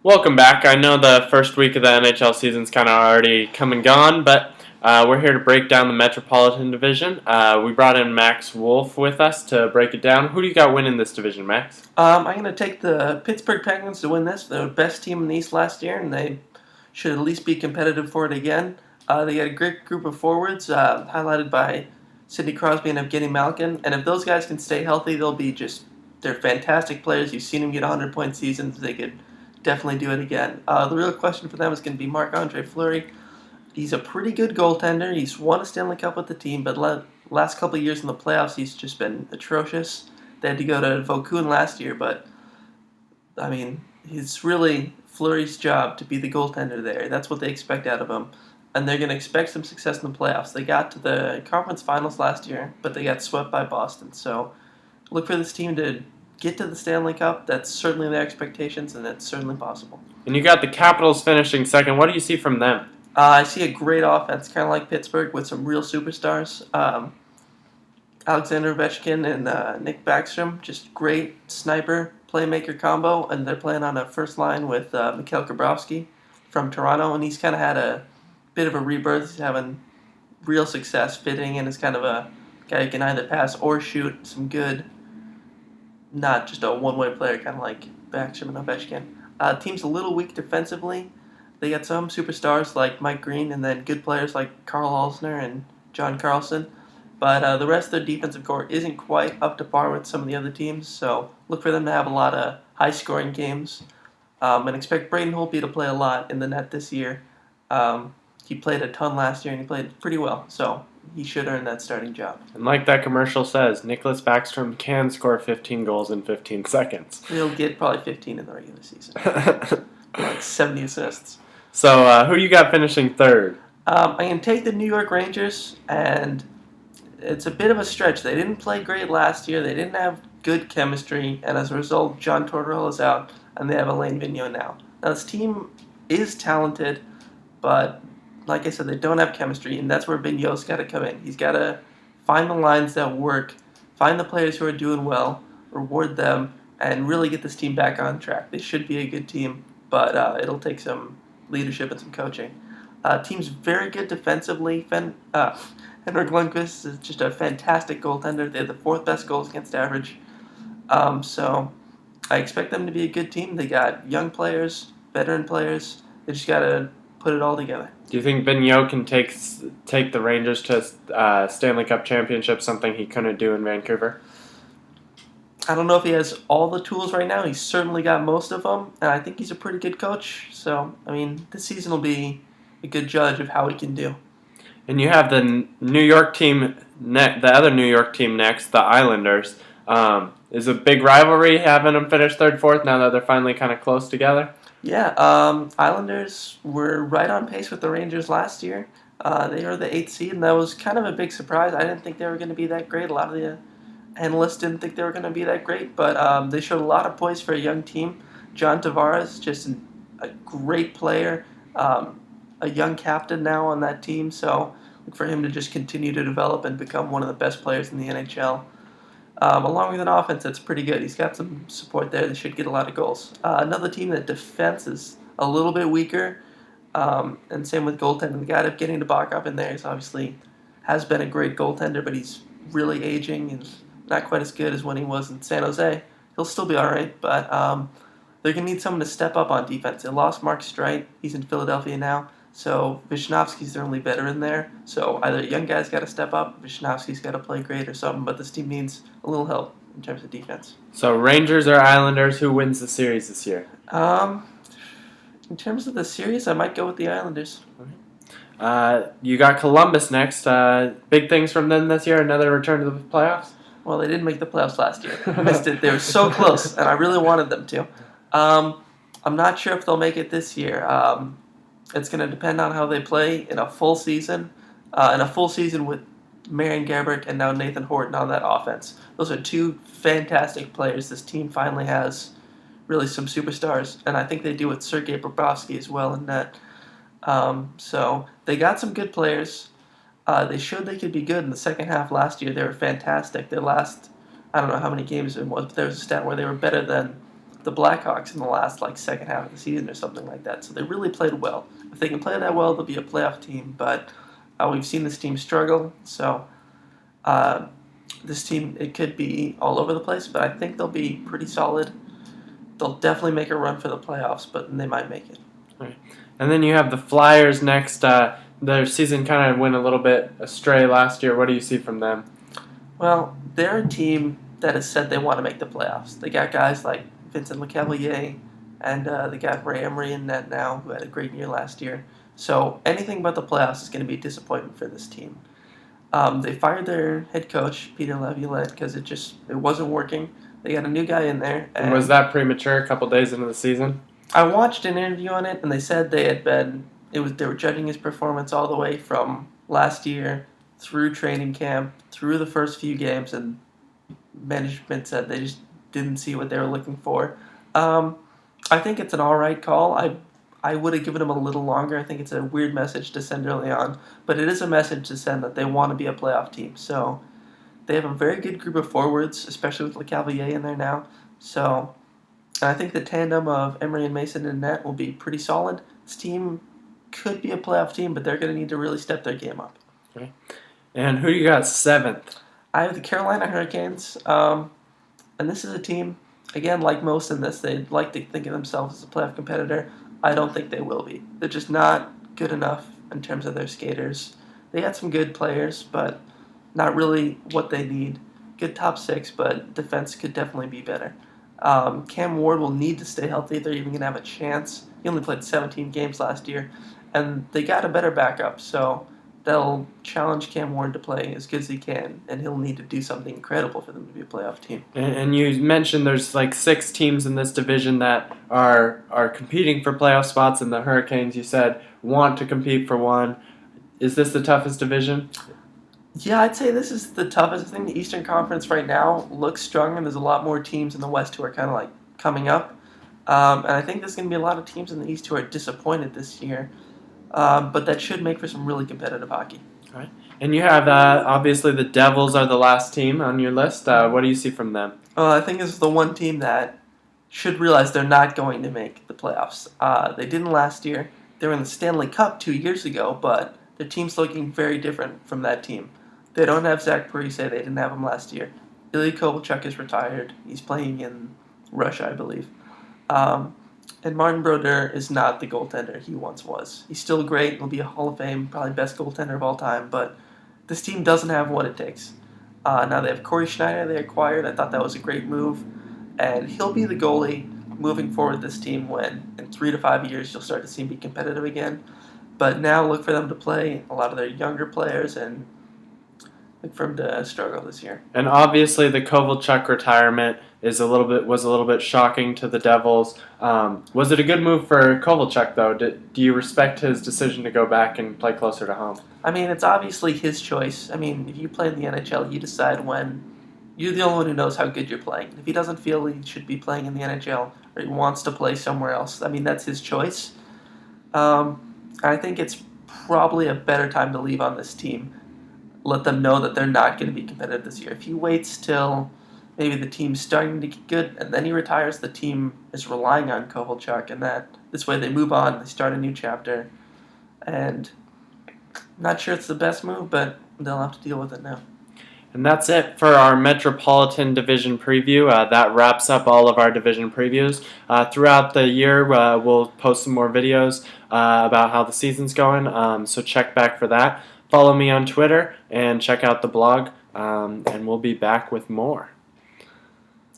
Welcome back. I know the first week of the NHL season's kind of already come and gone, but we're here to break down the Metropolitan Division. We brought in Max Wolf with us to break it down. Who do you got winning this division, Max? I'm going to take the Pittsburgh Penguins to win this. They're the best team in the East last year, and they should at least be competitive for it again. They got a great group of forwards, highlighted by Sidney Crosby and Evgeny Malkin. And if those guys can stay healthy, they're fantastic players. You've seen them get 100-point seasons. They could definitely do it again. The real question for them is going to be Marc-Andre Fleury. He's a pretty good goaltender. He's won a Stanley Cup with the team, but last couple of years in the playoffs, he's just been atrocious. They had to go to Vaucouleurs last year, but I mean, it's really Fleury's job to be the goaltender there. That's what they expect out of him, and they're going to expect some success in the playoffs. They got to the conference finals last year, but they got swept by Boston. So look for this team to get to the Stanley Cup. That's certainly their expectations, and it's certainly possible. And you got the Capitals finishing second. What do you see from them? I see a great offense, kind of like Pittsburgh, with some real superstars. Alexander Ovechkin and Nick Backstrom, just great sniper playmaker combo, and they're playing on a first line with Mikhail Grabowski from Toronto, and he's kind of had a bit of a rebirth. He's having real success fitting in as kind of a guy who can either pass or shoot some good, not just a one-way player, kind of like Backstrom and Ovechkin. Team's a little weak defensively. They got some superstars like Mike Green, and then good players like Carl Alsner and John Carlson. But the rest of their defensive core isn't quite up to par with some of the other teams, so look for them to have a lot of high-scoring games. And expect Braden Holtby to play a lot in the net this year. He played a ton last year, and he played pretty well, so he should earn that starting job. And like that commercial says, Nicholas Backstrom can score 15 goals in 15 seconds. He'll get probably 15 in the regular season. Like 70 assists. So who you got finishing third? I'm going to take the New York Rangers, and it's a bit of a stretch. They didn't play great last year. They didn't have good chemistry, and as a result, John Tortorella is out, and they have Alain Vigneault now. Now, this team is talented, but like I said, they don't have chemistry, and that's where Vigneault's got to come in. He's got to find the lines that work, find the players who are doing well, reward them, and really get this team back on track. They should be a good team, but it'll take some leadership and some coaching. Team's very good defensively. Henrik Lundqvist is just a fantastic goaltender. They have the fourth best goals against average. So I expect them to be a good team. They got young players, veteran players. They just got to put it all together. Do you think Vigneault can take the Rangers to Stanley Cup championship, something he couldn't do in Vancouver? I don't know if he has all the tools right now. He's certainly got most of them, and I think he's a pretty good coach. So, I mean, this season will be a good judge of how he can do. And you have the New York team, the other New York team next, the Islanders. Is a big rivalry having them finish third, fourth now that they're finally kind of close together? Yeah, Islanders were right on pace with the Rangers last year. They were the 8th seed, and that was kind of a big surprise. I didn't think they were going to be that great. A lot of the analysts didn't think they were going to be that great, but they showed a lot of poise for a young team. John Tavares, just a great player, a young captain now on that team, so look for him to just continue to develop and become one of the best players in the NHL. Along with an offense that's pretty good. He's got some support there. They should get a lot of goals. Another team that defense is a little bit weaker, and same with goaltending. The guy getting Nabokov in there is obviously has been a great goaltender, but he's really aging and not quite as good as when he was in San Jose. He'll still be all right, but they're going to need someone to step up on defense. They lost Mark Streit. He's in Philadelphia now. So Vishnowski's their only veteran there. So either a young guy's got to step up, Vishnowski's got to play great or something, but this team needs a little help in terms of defense. So Rangers or Islanders, who wins the series this year? In terms of the series, I might go with the Islanders. You got Columbus next. Big things from them this year, another return to the playoffs? Well, they didn't make the playoffs last year. Missed it. They were so close, and I really wanted them to. I'm not sure if they'll make it this year. It's going to depend on how they play in a full season. In a full season with Marian Gaborik and now Nathan Horton on that offense. Those are two fantastic players. This team finally has really some superstars, and I think they do with Sergei Bobrovsky as well in that. So they got some good players. They showed they could be good in the second half last year. They were fantastic. Their last, I don't know how many games it was, but there was a stat where they were better than the Blackhawks in the last second half of the season or something like that. So they really played well. If they can play that well, they'll be a playoff team. But we've seen this team struggle, so this team, it could be all over the place. But I think they'll be pretty solid. They'll definitely make a run for the playoffs, but they might make it. Right. And then you have the Flyers next. Their season kind of went a little bit astray last year. What do you see from them? Well, they're a team that has said they want to make the playoffs. They got guys like Vincent LeCavalier, and they got Ray Emery in net now, who had a great year last year. So anything but the playoffs is going to be a disappointment for this team. They fired their head coach, Peter Laviolette, because it wasn't working. They got a new guy in there. And was that premature a couple days into the season? I watched an interview on it, and they said they were judging his performance all the way from last year through training camp, through the first few games, and management said they just didn't see what they were looking for. I think it's an all right call. I would have given him a little longer. I think it's a weird message to send early on, but it is a message to send that they want to be a playoff team. So they have a very good group of forwards, especially with LeCavalier in there now. So I think the tandem of Emery and Mason in net will be pretty solid. This team could be a playoff team, but they're going to need to really step their game up. Okay. And who do you got 7th? I have the Carolina Hurricanes, and this is a team, again, like most in this, they like to think of themselves as a playoff competitor. I don't think they will be. They're just not good enough in terms of their skaters. They got some good players, but not really what they need. Good top 6, but defense could definitely be better. Cam Ward will need to stay healthy if they're even going to have a chance. He only played 17 games last year, and they got a better backup, so they'll challenge Cam Ward to play as good as he can, and he'll need to do something incredible for them to be a playoff team. And you mentioned there's 6 teams in this division that are competing for playoff spots, and the Hurricanes, you said, want to compete for one. Is this the toughest division? Yeah, I'd say this is the toughest thing. The Eastern Conference right now looks strong, and there's a lot more teams in the West who are kind of coming up. And I think there's going to be a lot of teams in the East who are disappointed this year. But that should make for some really competitive hockey. All right. And you have, obviously, the Devils are the last team on your list. What do you see from them? I think this is the one team that should realize they're not going to make the playoffs. They didn't last year. They were in the Stanley Cup 2 years ago, but their team's looking very different from that team. They don't have Zach Parise. They didn't have him last year. Ilya Kovalchuk is retired. He's playing in Russia, I believe. And Martin Brodeur is not the goaltender he once was. He's still great. He'll be a Hall of Fame, probably best goaltender of all time, but this team doesn't have what it takes. Now they have Corey Schneider they acquired. I thought that was a great move. And he'll be the goalie moving forward this team when in 3 to 5 years you'll start to see him be competitive again. But now look for them to play a lot of their younger players and look for him to struggle this year. And obviously the Kovalchuk retirement was a little bit shocking to the Devils. Was it a good move for Kovalchuk, though? Do you respect his decision to go back and play closer to home? I mean, it's obviously his choice. I mean, if you play in the NHL, you decide when. You're the only one who knows how good you're playing. If he doesn't feel he should be playing in the NHL or he wants to play somewhere else, I mean, that's his choice. I think it's probably a better time to leave on this team. Let them know that they're not going to be competitive this year. If he waits till maybe the team's starting to get good and then he retires, the team is relying on Kovalchuk, and this way they move on, they start a new chapter. And I'm not sure it's the best move, but they'll have to deal with it now. And that's it for our Metropolitan Division preview. That wraps up all of our division previews. Throughout the year, we'll post some more videos about how the season's going, so check back for that. Follow me on Twitter and check out the blog, and we'll be back with more.